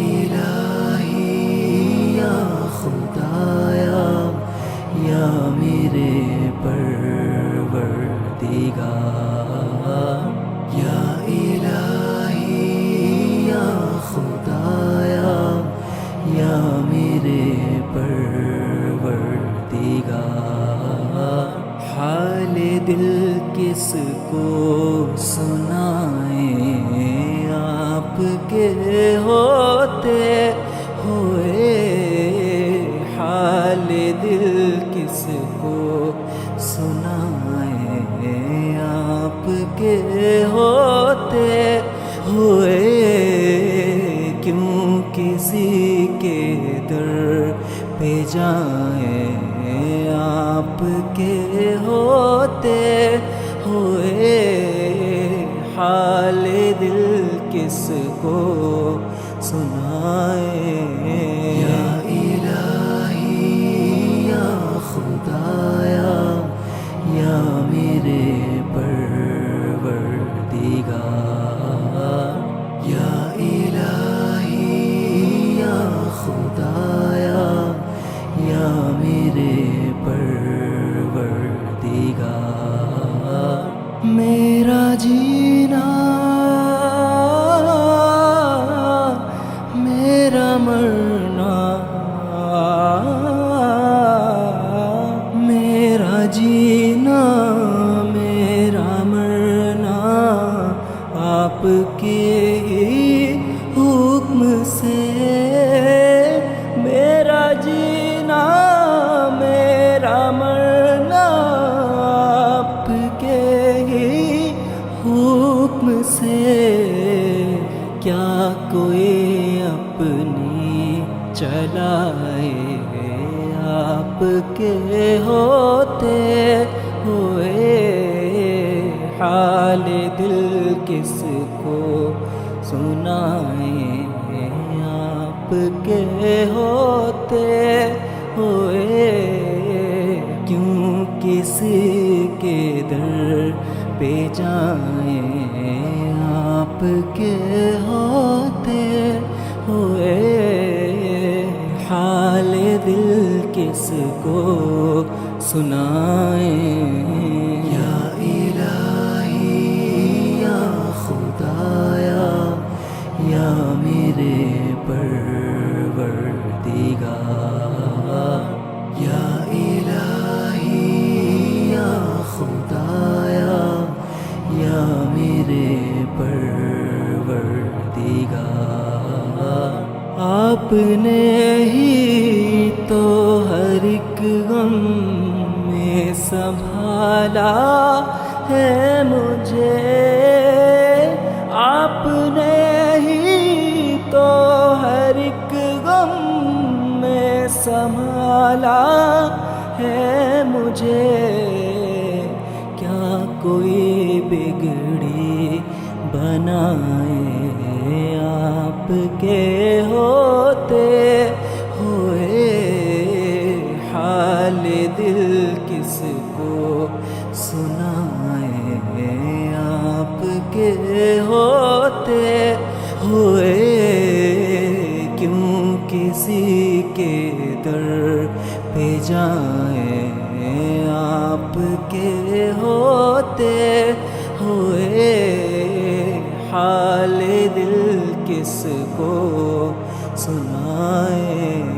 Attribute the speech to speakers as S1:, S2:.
S1: الہی یا خدایا یا میرے پروردگار، یا الہی یا خدایا یا میرے پروردگار، حال دل کس کو سنائیں آپ کے ہوتے ہوئے، حال دل کس کو سنائیں آپ کے ہوتے ہوئے، کیوں کسی کے در پہ جائیں آپ کے ہوتے ہوئے، حال دل کس کو سنائیں، یا الہی یا خدایا یا میرے پروردگار، یا الہی یا خدایا یا میرے پروردگار، میرا جینا میرا مرنا، میرا جینا میرا مرنا آپ کے ہی حکم سے، میرا جینا میرا مرنا آپ کے ہی حکم سے، کیا کوئی اپنی چلائے آپ کے ہوتے ہوئے، حال دل کس کو سنائیں آپ کے ہوتے ہوئے، کیوں کسی کے در پہ جائیں آپ کے ہوتے ہوئے، حال دل کس کو سنائیں، یا الہی یا خدایا یا میرے پروردگار، یا الہی یا خدایا یا میرے پروردگار، آپ نے ہی تو ہر ایک غم میں سنبھالا ہے مجھے، آپ نے ہی تو ہر ایک غم میں سنبھالا ہے مجھے، کیا کوئی بگڑی بنائے آپ کے ہوتے ہوئے، حال دل کس کو سنائیں آپ کے ہوتے ہوئے، کیوں کسی کے در پہ جائیں آپ کے ہوتے ہوئے، حال دل کس کو سنائیں۔